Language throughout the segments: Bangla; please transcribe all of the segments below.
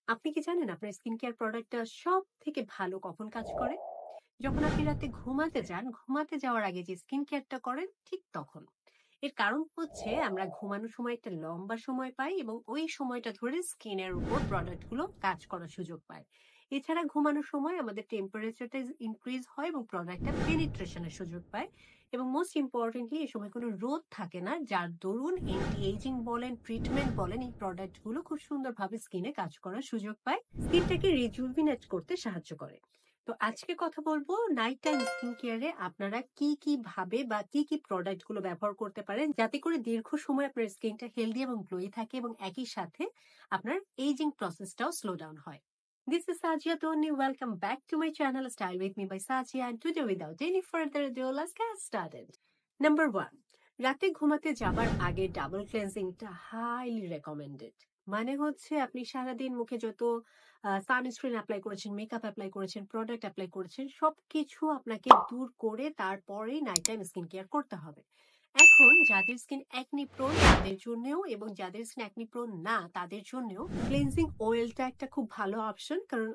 আপনি কি জানেন আপনার স্কিন কেয়ার প্রোডাক্টটা সবথেকে ভালো কখন কাজ করে? যখন আপনি রাতে ঘুমাতে যান, ঘুমাতে যাওয়ার আগে যে স্কিন কেয়ারটা করেন ঠিক তখন। এর কারণ হচ্ছে আমরা ঘুমানোর সময় একটা লম্বা সময় পাই এবং ওই সময়টা ধরে স্কিনের উপর প্রোডাক্ট গুলো কাজ করার সুযোগ পায়। এছাড়া ঘুমানোর সময় আমাদের টেম্পারেচারটা ইনক্রিজ হয় এবং প্রোডাক্টটা পেনিট্রেশনের সুযোগ পায়। এবং মোস্ট ইম্পর্টেন্টলি এই সময় কোনো রোদ থাকে না, যার দরুন এন্টি এজিং বলেন, ট্রিটমেন্ট বলেন, এই প্রোডাক্ট গুলো খুব সুন্দরভাবে স্কিনে কাজ করার সুযোগ পায়, স্কিনটাকে রিজুভিনেট করতে সাহায্য করে। তো আজকে কথা বলবো নাইট টাইম স্কিন কেয়ারে আপনারা কি কি ভাবে বা কি কি প্রোডাক্ট গুলো ব্যবহার করতে পারেন যাতে করে দীর্ঘ সময় আপনার স্কিনটা হেলদি এবং গ্লোই থাকে এবং একই সাথে আপনার এইজিং প্রসেসটাও স্লো ডাউন হয়। This is Sajia Tony. Welcome back to my channel Style with me by Sajia, and today without any further ado let's get started. Number 1, রাতে ঘুমাতে যাবার আগে ডাবল ক্লেন্সিংটা হাইলি রেকমেন্ডেড। মানে হচ্ছে আপনি সারাদিন মুখে যত সানস্ক্রিন অ্যাপ্লাই করেছেন, মেকআপ অ্যাপ্লাই করেছেন, প্রোডাক্ট অ্যাপ্লাই করেছেন, সবকিছু আপনাকে দূর করে তারপরেই নাইট টাইম স্কিন কেয়ার করতে হবে। এখন যাদের স্কিন অ্যাকনি প্রোন তাদের জন্যও এবং যাদের স্কিন অ্যাকনি প্রোন না তাদের জন্যও ক্লিনজিং অয়েলটা একটা খুব ভালো অপশন, কারণ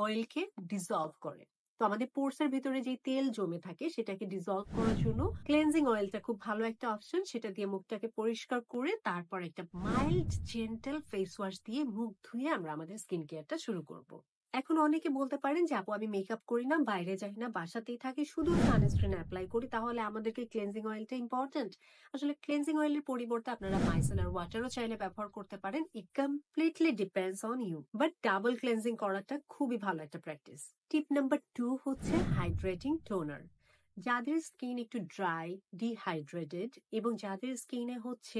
অয়েলকে ডিসলভ করে। তো আমাদের পোর্স এর ভিতরে যে তেল জমে থাকে সেটাকে ডিসলভ করার জন্য ক্লিনজিং অয়েলটা খুব ভালো একটা অপশন। সেটা দিয়ে মুখটাকে পরিষ্কার করে তারপর একটা মাইল্ড জেন্টল ফেস ওয়াশ দিয়ে মুখ ধুয়ে আমরা আমাদের স্কিন কেয়ারটা শুরু করব। এখন অনেকে বলতে পারেন যে আপু আমি মেকআপ করি না, বাইরে যাই না, বাসাতেই থাকি, শুধু সানস্ক্রিন অ্যাপ্লাই করি, তাহলে আমাদেরকে ক্লিনজিং অয়েলটা ইম্পর্টেন্ট? আসলে ক্লিনজিং অয়েলের পরিবর্তে আপনারা মাইসেলার ওয়াটারও চাইলে ব্যবহার করতে পারেন। It completely depends on you, but double cleansing করাটা খুবই ভালো একটা প্র্যাকটিস। টিপ নাম্বার 2 হচ্ছে হাইড্রেটিং টোনার। যাদের স্কিন একটু ড্রাই, ডিহাইড্রেটেড এবং যাদের স্কিনে হচ্ছে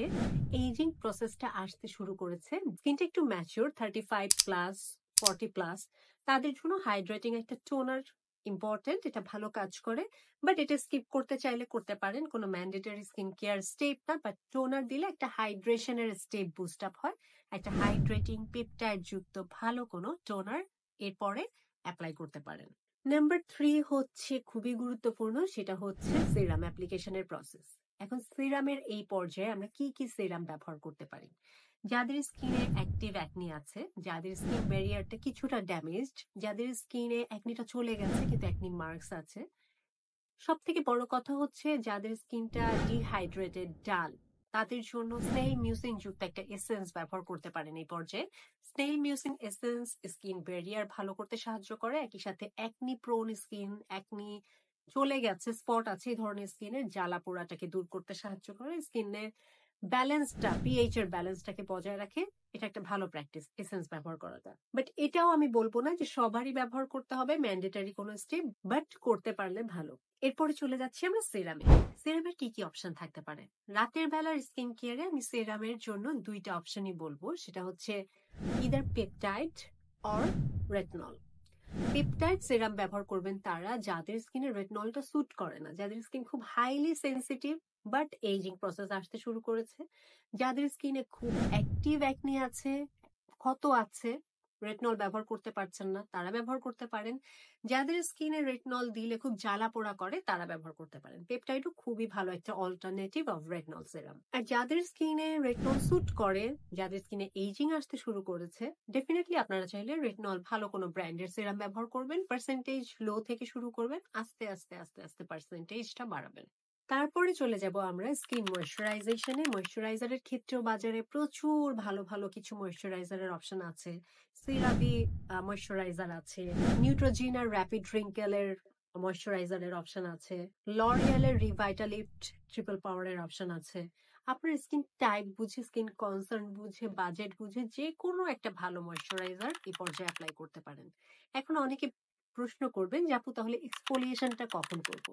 এইজিং প্রসেসটা আসতে শুরু করেছে, স্কিনটা একটু ম্যাচিওর 35 প্লাস, 40 প্লাস, তাদের জন্য হাইড্রেটিং একটা টোনার ইম্পর্টেন্ট। এটা ভালো কাজ করে, বাট এটা স্কিপ করতে চাইলে করতে পারেন, কোনো ম্যান্ডেটরি স্কিন কেয়ার স্টেপ না, বাট টোনার দিলে একটা হাইড্রেশনের স্টেপ বুস্ট আপ হয়। একটা হাইড্রেটিং পেপটাইড যুক্ত ভালো কোনো টোনার এরপরে অ্যাপ্লাই করতে পারেন। নাম্বার 3 হচ্ছে খুবই গুরুত্বপূর্ণ, সেটা হচ্ছে সিরাম অ্যাপ্লিকেশনের প্রসেস। এখন সিরামের এই পর্যায়ে আমরা কি কি সিরাম ব্যবহার করতে পারি? যাদের স্কিনে অ্যাক্টিভ অ্যাকনি আছে, যাদের স্কিন ব্যারিয়ারটা কিছুটা ড্যামেজড, যাদের স্কিনে অ্যাকনিটা চলে গেছে কিন্তু অ্যাকনি মার্কস আছে, সব থেকে বড় কথা হচ্ছে যাদের স্কিনটা ডিহাইড্রেটেড, ডাল, তাদের জন্য স্নেল মিউসিন যুক্ত একটা এসেন্স ব্যবহার করতে পারেন এই পর্যায়ে। Snail mucin essence skin barrier ভালো করতে সাহায্য করে, একই সাথে অ্যাকনি প্রোন স্কিন, অ্যাকনি চলে গেছে, স্পট আছে, এই ধরনের স্কিনের জ্বালা পোড়াটাকে দূর করতে সাহায্য করে, স্কিনের ব্যালেন্সটা, পিএইচ এর ব্যালেন্সটাকে বজায় রাখে। এটা একটা ভালো প্র্যাকটিস এসেন্স ব্যবহার করাটা। বাট এটাও আমি বলবো না যে সবারই ব্যবহার করতে হবে, ম্যান্ডেটরি কোনো স্টেপ, বাট করতে পারলে ভালো। এরপরে চলে যাচ্ছি আমরা সিরামে। সিরামের কি কি অপশন থাকতে পারে? রাতের বেলার স্কিন কেয়ারে আমি সিরামের জন্য দুইটা অপশনই বলবো, সেটা হচ্ছে either peptide or retinol. Peptide serum ব্যবহার করবেন তারা যাদের স্কিনে রেটনলটা স্যুট করে না, যাদের স্কিন খুব highly sensitive but ageing process আসতে শুরু করেছে, যাদের স্কিনে খুব অ্যাক্টিভ অ্যাকনি আছে, ক্ষত আছে, রেটনল ব্যবহার করতে পারছেন না, তারা ব্যবহার করতে পারেন। যাদের স্কিনে রেটনল দিলে খুব জ্বালা পোড়া করে তারা ব্যবহার করতে পারেন। পেপটাইডও খুবই ভালো একটা অল্টারনেটিভ অফ রেটনল সিরাম। আর যাদের স্কিনে রেটনল স্যুট করে, যাদের স্কিনে এইজিং আসতে শুরু করেছে, ডেফিনেটলি আপনারা চাইলে রেটনল ভালো কোনো ব্র্যান্ডের সিরাম ব্যবহার করবেন। পার্সেন্টেজ লো থেকে শুরু করবেন, আস্তে আস্তে আস্তে আস্তে পার্সেন্টেজটা বাড়াবেন। তারপরে চলে যাব আমরা স্কিন ময়শ্চারাইজেশনে। ময়শ্চারাইজারের ক্ষেত্রেও বাজারে প্রচুর ভালো ভালো কিছু ময়শ্চারাইজারের অপশন আছে। সিরাভি ময়শ্চারাইজার আছে, নিউট্রোজিনার র্যাপিড রিঙ্কেলের ময়শ্চারাইজারের অপশন আছে, লরিয়ালের রিভাইটালিফট ট্রিপল পাওয়ারের অপশন আছে। আপনার স্কিন টাইপ বুঝে, স্কিন কনসার্ন বুঝে, বাজেট বুঝে যে কোনো একটা ভালো ময়শ্চারাইজার এই পর্যায়ে অ্যাপ্লাই করতে পারেন। এখন অনেকে প্রশ্ন করবেন যে আপু তাহলে এক্সফোলিয়েশনটা কখন করব?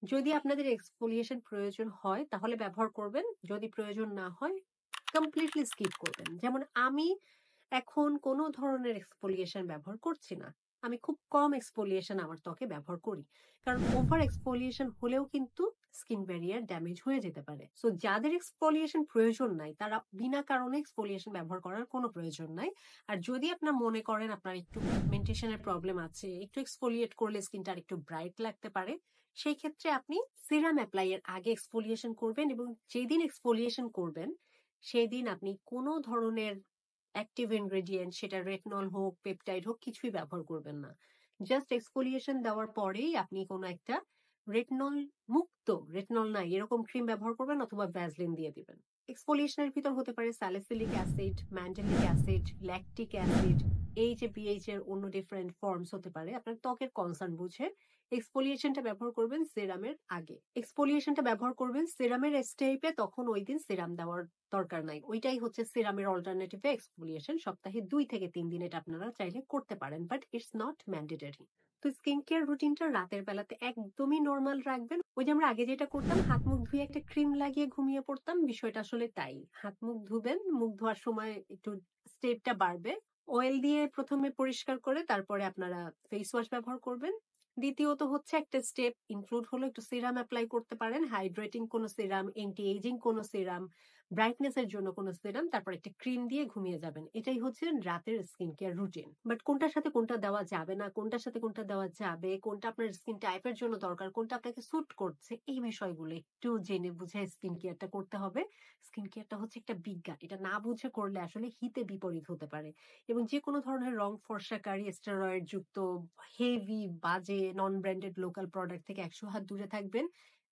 যদি আপনাদের এক্সফোলিয়েশন প্রয়োজন হয় তাহলে ব্যবহার করবেন, যদি প্রয়োজন না হয় কমপ্লিটলি স্কিপ করবেন। যেমন আমি এখন কোনো ধরনের এক্সফোলিয়েশন ব্যবহার করছি না, আমি খুব কম এক্সফোলিয়েশন আমার ত্বকে ব্যবহার করি, কারণ ওভার এক্সফোলিয়েশন হলেও কিন্তু স্কিন ব্যারিয়ার ড্যামেজ হয়ে যেতে পারে। সো যাদের এক্সফোলিয়েশন প্রয়োজন নাই তারা বিনা কারণে এক্সফোলিয়েশন ব্যবহার করার কোনো প্রয়োজন নাই। আর যদি আপনার মনে করেন আপনার একটু পিগমেন্টেশনের প্রবলেম আছে, একটু এক্সফোলিয়েট করলে স্কিনটা আর একটু ব্রাইট লাগতে পারে, সেই ক্ষেত্রে আপনি সিরাম অ্যাপ্লাই এর আগে এক্সফোলিয়েশন করবেন এবং যেদিন এক্সফোলিয়েশন করবেন সেই দিন আপনি কোনো ধরনের অ্যাক্টিভ ইনগ্রেডিয়েন্ট, সেটা রেটনল হোক, পেপটাইড হোক, কিছুই ব্যবহার করবেন না। জাস্ট এক্সফোলিয়েশন দেওয়ার পরেই আপনি কোনো একটা রেটনল মুক্ত, রেটনল নাই এরকম ক্রিম ব্যবহার করবেন অথবা ভ্যাসলিন দিয়ে দিবেন। এক্সফোলিয়েশনের ভিতর হতে পারে salicylic acid, mandelic acid, lactic acid, H এর অন্য ডিফারেন্ট ফর্মস হতে পারে। আপনার ত্বকের কনসার্ন বুঝে এক্সফোলিয়েশনটা ব্যবহার করবেন সিরামের আগে। এক্সফোলিয়েশনটা ব্যবহার করবেন সিরামের স্টেপে, তখন ওই দিন সিরাম দেওয়ার দরকার নাই। ওইটাই হচ্ছে সিরামের অল্টারনেটিভে এক্সফোলিয়েশন। সপ্তাহে 2 থেকে 3 দিন এটা আপনারা চাইলে করতে পারেন, বাট ইটস নট ম্যান্ডেটরি। তো স্কিন কেয়ার রুটিনটা রাতের বেলাতে একদমই নরমাল রাখবেন। ওই যে আমরা আগে যেটা করতাম, হাত মুখ ধুয়ে একটা ক্রিম লাগিয়ে ঘুমিয়ে পড়তাম, বিষয়টা আসলে তাই। হাত মুখ ধুবেন, মুখ ধোয়ার সময় একটু স্টেপটা বাড়বে। অয়েল দিয়ে প্রথমে পরিষ্কার করে তারপরে আপনারা ফেস ওয়াশ ব্যবহার করবেন। দ্বিতীয়ত হচ্ছে একটা স্টেপ ইনক্লুড হলো একটু সিরাম অ্যাপ্লাই করতে পারেন, হাইড্রেটিং কোনো সিরাম, এন্টি এজিং কোনো সিরাম, ব্রাইটনেস এর জন্য কোনো সিরাম, তারপর একটা ক্রিম দিয়ে ঘুমিয়ে যাবেন। এটাই হচ্ছে রাতের স্কিন কেয়ার রুটিন। বাট কোনটার সাথে কোনটা দেওয়া যাবে না, কোনটার সাথে কোনটা দেওয়া যাবে, কোনটা আপনার স্কিন টাইপের জন্য দরকার, কোনটা আপনাকে স্যুট করছে, এই বিষয়গুলো একটু জেনে বুঝে স্কিন কেয়ারটা করতে হবে। স্কিন কেয়ারটা হচ্ছে একটা বিজ্ঞান, এটা না বুঝে করলে আসলে হিতে বিপরীত হতে পারে। এবং যে কোনো ধরনের রং ফর্সাকারী, স্টেরয়েড যুক্ত, হেভি, বাজে, নন ব্র্যান্ডেড লোকাল প্রোডাক্ট থেকে 100 হাত দূরে থাকবেন।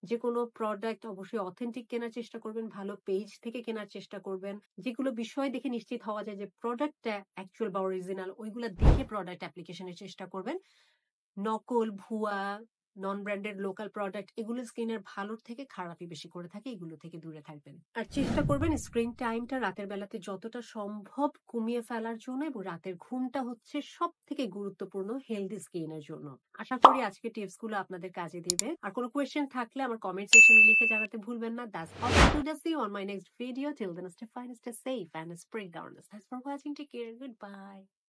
যে কোনো প্রোডাক্ট অবশ্যই অথেন্টিক কেনার চেষ্টা করবেন, ভালো পেজ থেকে কেনার চেষ্টা করবেন। যেগুলো বিষয় দেখে নিশ্চিত হওয়া যায় যে প্রোডাক্টটা অ্যাকচুয়াল বা অরিজিনাল, ওইগুলো দেখে প্রোডাক্ট অ্যাপ্লিকেশনের চেষ্টা করবেন। নকল, ভুয়া, নন ব্র্যান্ডেড লোকাল প্রোডাক্ট এগুলো স্কিনের ভালোর থেকে খারাপই বেশি করে থাকে, এগুলো থেকে দূরে থাকবেন। আর চেষ্টা করবেন স্ক্রিন টাইমটা রাতের বেলাতে যতটা সম্ভব কমিয়ে ফেলার জন্য, এবং রাতের ঘুমটা হচ্ছে সব থেকে গুরুত্বপূর্ণ হেলদি স্কিনের জন্য। আশা করি আজকে টিপস গুলো আপনাদের কাজে দিবে। আর কোনো কোয়েশ্চেন থাকলে আমার কমেন্ট সেকশনে লিখে জানাতে ভুলবেন না। That's all for today. See you on my next video. Till then, stay fine, stay safe, and spread awareness. Thanks for watching. Take care. Goodbye.